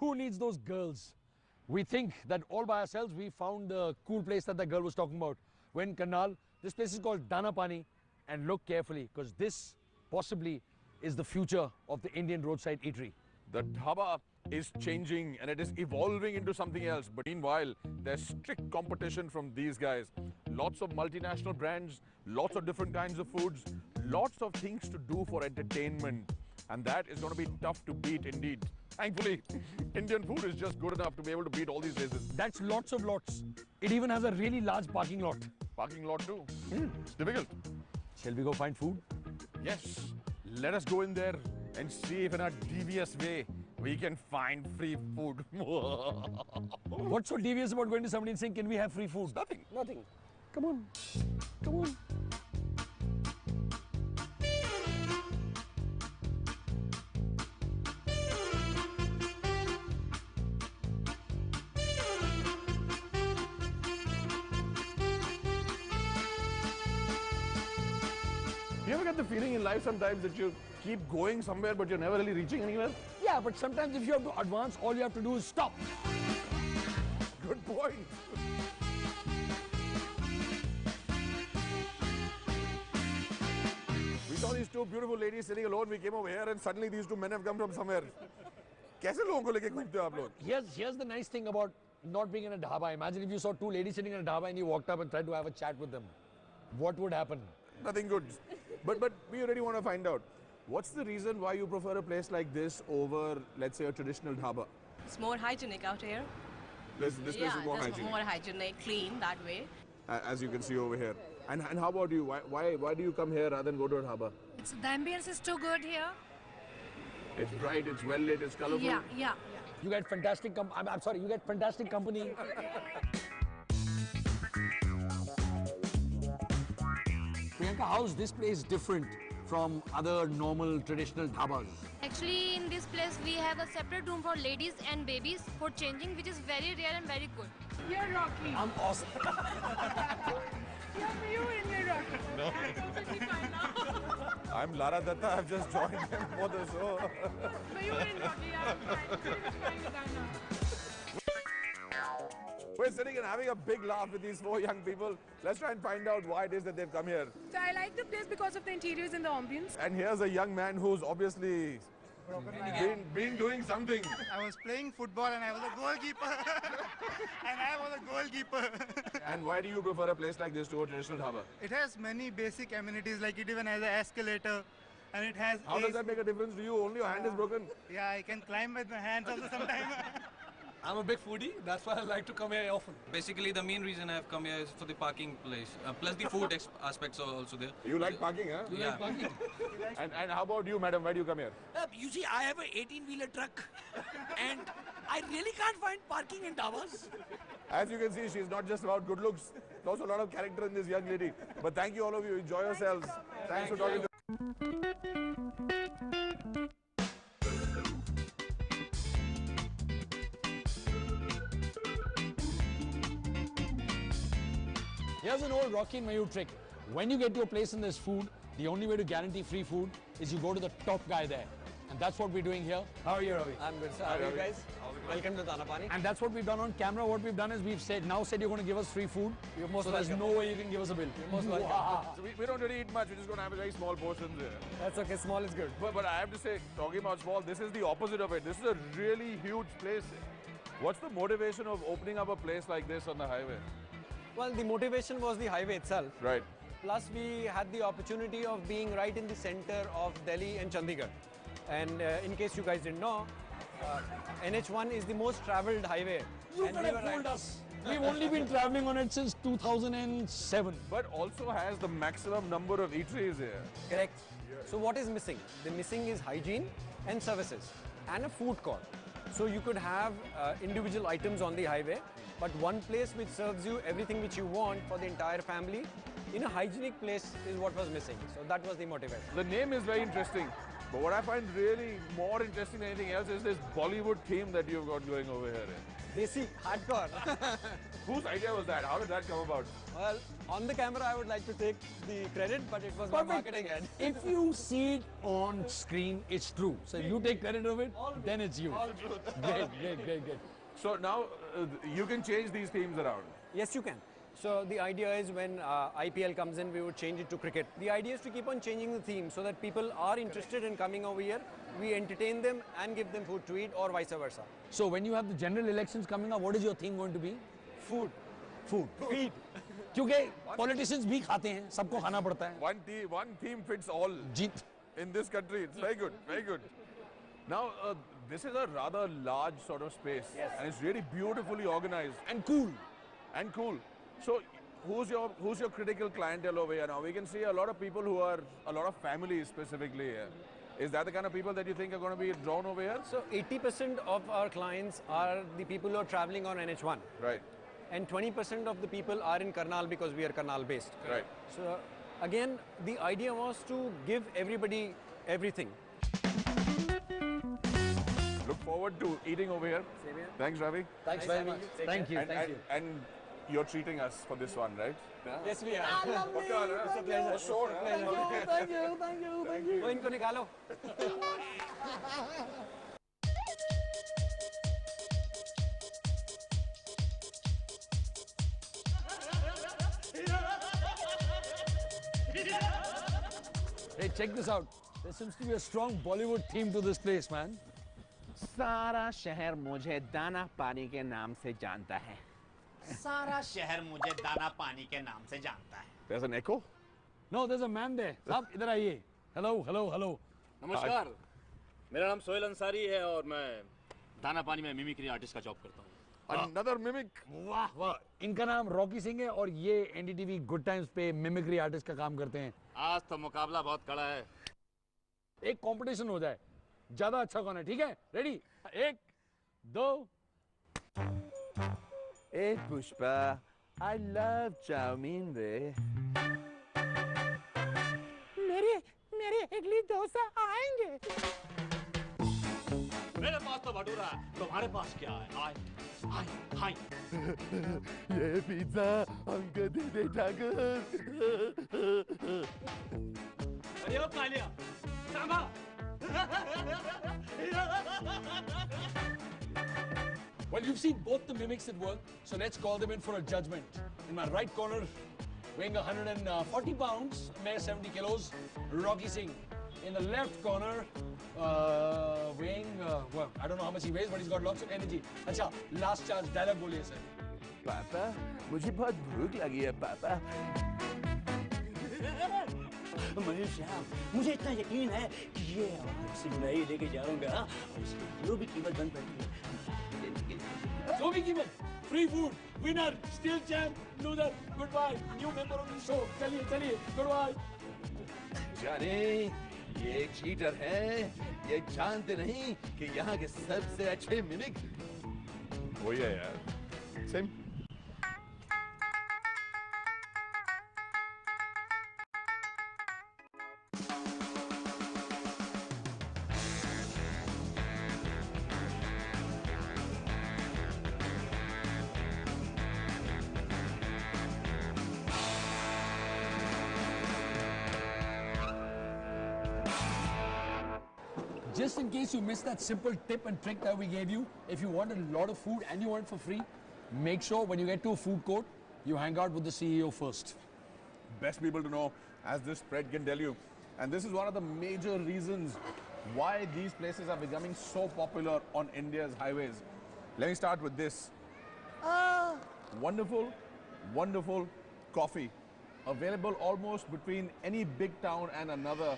who needs those girls? We think that all by ourselves we found the cool place that the girl was talking about. We're in Karnal. This place is called Daana Paani. And look carefully, because this possibly is the future of the Indian roadside eatery. The dhaba is changing and it is evolving into something else. But meanwhile, there's strict competition from these guys. Lots of multinational brands, lots of different kinds of foods, lots of things to do for entertainment. And that is going to be tough to beat indeed. Thankfully, Indian food is just good enough to be able to beat all these races. That's lots of lots. It even has a really large parking lot. Parking lot too. It's difficult. Shall we go find food? Yes. Let us go in there and see if in a devious way we can find free food. What's so devious about going to somebody and saying, can we have free food? Nothing. Nothing. Come on. Come on. Do you ever get the feeling in life sometimes that you keep going somewhere but you're never really reaching anywhere? Yeah, but sometimes if you have to advance, all you have to do is stop. Good point. We saw these two beautiful ladies sitting alone. We came over here and suddenly these two men have come from somewhere. कैसे लोगों को लेके घूमते हो आप लोग? Here's the nice thing about not being in a dhaba. Imagine if you saw two ladies sitting in a dhaba and you walked up and tried to have a chat with them. What would happen? Nothing good. But we already want to find out. What's the reason why you prefer a place like this over, let's say, a traditional dhaba? It's more hygienic out here. This place is more hygienic. More hygienic, clean that way. As you can see over here. And how about you? Why do you come here rather than go to a dhaba? The ambience is too good here. It's bright, it's well lit, it's colorful. Yeah. You get fantastic I'm sorry, you get fantastic company. Priyanka, how's this place different from other normal traditional dhabas? Actually, in this place, we have a separate room for ladies and babies for changing, which is very rare and very good. You're Rocky. I'm awesome. Yeah, you in your Rocky. No. I'm perfectly fine now. I'm Lara Datta, I've just joined them for the show. But you in Rocky, I'm fine. Everything's fine with that now. We're sitting and having a big laugh with these four young people. Let's try and find out why it is that they've come here. So I like the place because of the interiors and the ambience. And here's a young man who's obviously been doing something. I was playing football and I was a goalkeeper. And why do you prefer a place like this to a traditional dhaba? It has many basic amenities, like it even has an escalator. And it has How does that make a difference to you? Only your hand is broken. Yeah, I can climb with my hands also sometimes. I'm a big foodie, that's why I like to come here often. Basically, the main reason I've come here is for the parking place. Plus the food aspects are also there. You like parking, huh? You like parking? And how about you, madam? Why do you come here? You see, I have an 18-wheeler truck and I really can't find parking in dhabas. As you can see, she's not just about good looks. There's also a lot of character in this young lady. But thank you all of you. Enjoy yourselves. Thanks for talking to Here's an old Rocky and Mayur trick. When you get to a place and there's food, the only way to guarantee free food is you go to the top guy there. And that's what we're doing here. How are you, Ravi? I'm good, sir. How are you guys? Welcome to Daana Paani. And that's what we've done on camera. What we've done is we've said you're going to give us free food. You're most so welcome. There's no way you can give us a bill. You're most welcome. So we don't really eat much. We're just going to have a very small portions here. That's okay. Small is good. But I have to say, talking about small, this is the opposite of it. This is a really huge place. What's the motivation of opening up a place like this on the highway? Well, the motivation was the highway itself. Right. Plus, we had the opportunity of being right in the center of Delhi and Chandigarh. And in case you guys didn't know, NH1 is the most travelled highway. You could have told us. We've only been travelling on it since 2007. But also has the maximum number of eateries here. Correct. So what is missing? The missing is hygiene and services and a food court. So you could have individual items on the highway, but one place which serves you everything which you want for the entire family in a hygienic place is what was missing. So that was the motivation. The name is very interesting, but what I find really more interesting than anything else is this Bollywood theme that you've got going over here. Desi, hardcore. Whose idea was that? How did that come about? Well, on the camera, I would like to take the credit, but it was my marketing head. If you see it on screen, it's true. So you take credit of it, then it's you. All truth. Great. So now you can change these themes around. Yes, you can. So the idea is when IPL comes in, we would change it to cricket. The idea is to keep on changing the theme so that people are interested in coming over here. We entertain them and give them food to eat, or vice versa. So when you have the general elections coming up, what is your theme going to be? Food. Food. Feed. क्योंकि politicians भी खाते हैं, सबको खाना पड़ता है. One theme fits all Jeet. in this country. It's very good, very good. Now, this is a rather large sort of space, and it's really beautifully organized And cool. and cool. So, who's your critical clientele over here now? We can see a lot of people who are a lot of families specifically here. Is that the kind of people that you think are going to be drawn over here? So 80% of our clients are the people who are traveling on NH1. Right, And 20% of the people are in Karnal because we are Karnal based. right. So again, the idea was to give everybody everything. Look forward to eating over here. Same here. Thanks, Ravi. Thanks very much. Thank you. And you're treating us for this one, right? Yes, we are. What kind, huh? It's a pleasure. For sure. Thank you. तो इनको निकालो. Hey, check this out. There seems to be a strong Bollywood theme to this place, man. सारा शहर मुझे दाना पानी के नाम से जानता है. सारा शहर मुझे दाना पानी के नाम से जानता है. There's an echo? No, there's a man there. साहब इधर आइए. Hello. नमस्कार, मेरा नाम सोहेल अंसारी है और मैं दाना पानी में मिमिक्री आर्टिस्ट का जॉब करता हूँ. Another mimic. वाह. इनका नाम रॉकी सिंह है और ये NDTV Good Times पे मिमिक्री आर्टिस्ट का काम करते हैं. आज तो मुकाबला बहुत कड़ा है. एक कंपटीशन हो जाए. ज्यादा अच्छा कौन है, ठीक है? रेडी? 1, 2. ए पुष्पा, I love चाउमीन रे. मेरे इडली डोसा आएंगे. मेरे पास तो भटूरा है, तुम्हारे पास क्या है? हाय. ये पिज्जा हमको दे दे ठाकुर. अरे ओ Kaliya, Sambha. Well, you've seen both the mimics at work, so let's call them in for a judgment. In my right corner, weighing 140 pounds, मैं 70 kilos, Rocky Singh. In the left corner, weighing, well, I don't know how much he weighs, but he's got lots of energy. अच्छा, last charge, dialogue बोलिए sir. पापा, मुझे बहुत भूख लगी है पापा. मनीष साहब, मुझे इतना यकीन है कि ये आवाज सिमरही लेके जाऊंगा और इसकी जो भी कीमत बन पड़ती है. जो भी कीमत, free food, winner, still champ, loser, goodbye, new member of the show. चलिए, goodbye. जाने, ये एक चीटर है. ये जानते नहीं कि यहाँ के सबसे अच्छे mimic. Oh yeah. Same. Just in case you missed that simple tip and trick that we gave you, if you want a lot of food and you want it for free, make sure when you get to a food court, you hang out with the CEO first. Best people to know, as this spread can tell you. And this is one of the major reasons why these places are becoming so popular on India's highways. Let me start with this. Wonderful coffee. Available almost between any big town and another.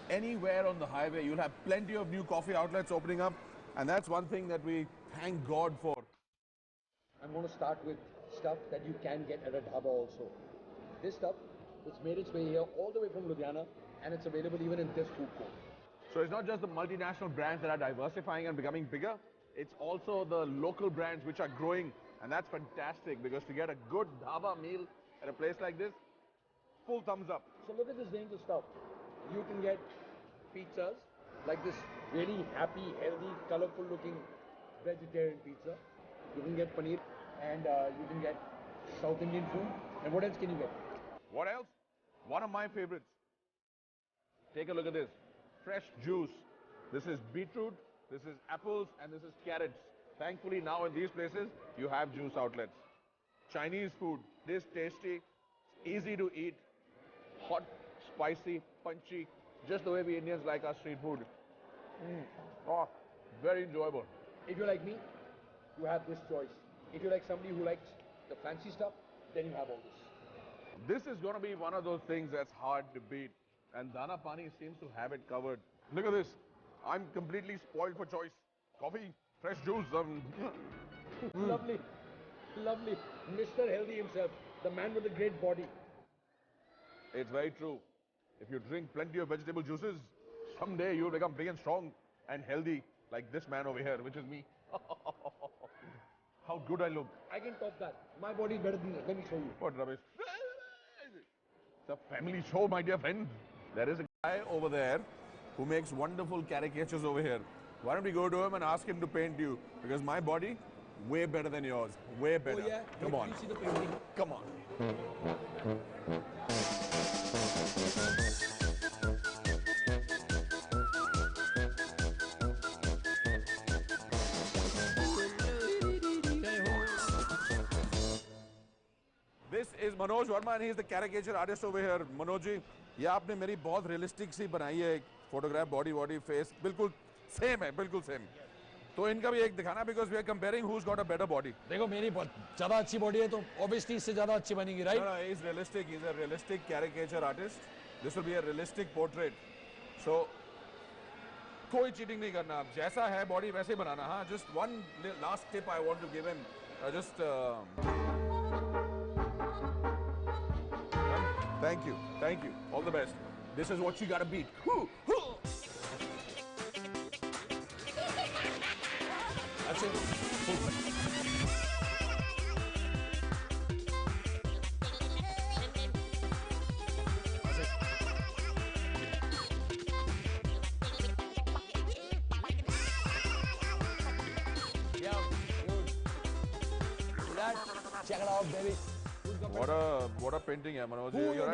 Anywhere on the highway, you'll have plenty of new coffee outlets opening up. And that's one thing that we thank God for. I'm going to start with stuff that you can get at a dhaba also. This stuff, it's made its way here all the way from Ludhiana, and it's available even in this food court. So it's not just the multinational brands that are diversifying and becoming bigger, it's also the local brands which are growing, and that's fantastic because to get a good dhaba meal at a place like this, full thumbs up. So look at this range of stuff. You can get pizzas, like this really happy, healthy, colorful looking vegetarian pizza. you can get paneer, and you can get South Indian food. And what else can you get? What else? One of my favorites. Take a look at this. Fresh juice. This is beetroot, this is apples, and this is carrots. Thankfully, now in these places, you have juice outlets. Chinese food. This tasty, easy to eat, hot, spicy, punchy, just the way we Indians like our street food. Oh, very enjoyable. If you're like me, you have this choice. If you're like somebody who likes the fancy stuff, then you have all this. This is going to be one of those things that's hard to beat. And Daana Paani seems to have it covered. Look at this. I'm completely spoiled for choice. Coffee, fresh juice. Lovely. Lovely. Mr. Healthy himself. The man with a great body. It's very true. If you drink plenty of vegetable juices, someday you'll become big and strong and healthy like this man over here, which is me. How good I look. I can top that. My body is better than that. Let me show you. What rubbish. It's a family show, my dear friend. There is a guy over there who makes wonderful caricatures over here. Why don't we go to him and ask him to paint you? Because my body, way better than yours. Way better. Oh yeah? Come on. You see the painting? Come on. This is Manoj Verma and he is the caricature artist over here. Manoj ji, ये आपने मेरी बहुत realistic सी बनाई है एक photograph, body, face, बिल्कुल same है, बिल्कुल same. तो इनका भी एक दिखाना because we are comparing who's got a better body. देखो मेरी बहुत ज़्यादा अच्छी बॉडी है तो obviously इससे ज़्यादा अच्छी बनेगी, right? No, he's realistic. He's a realistic caricature artist. This will be a realistic portrait. So कोई cheating नहीं करना. जैसा है body वैसे ही बनाना. हाँ, just one last tip I want to give him. Thank you. Thank you. All the best. This is what you gotta beat. That's it. Yeah, good. See that? Check it out, baby. What a painting, Manoj. You're right.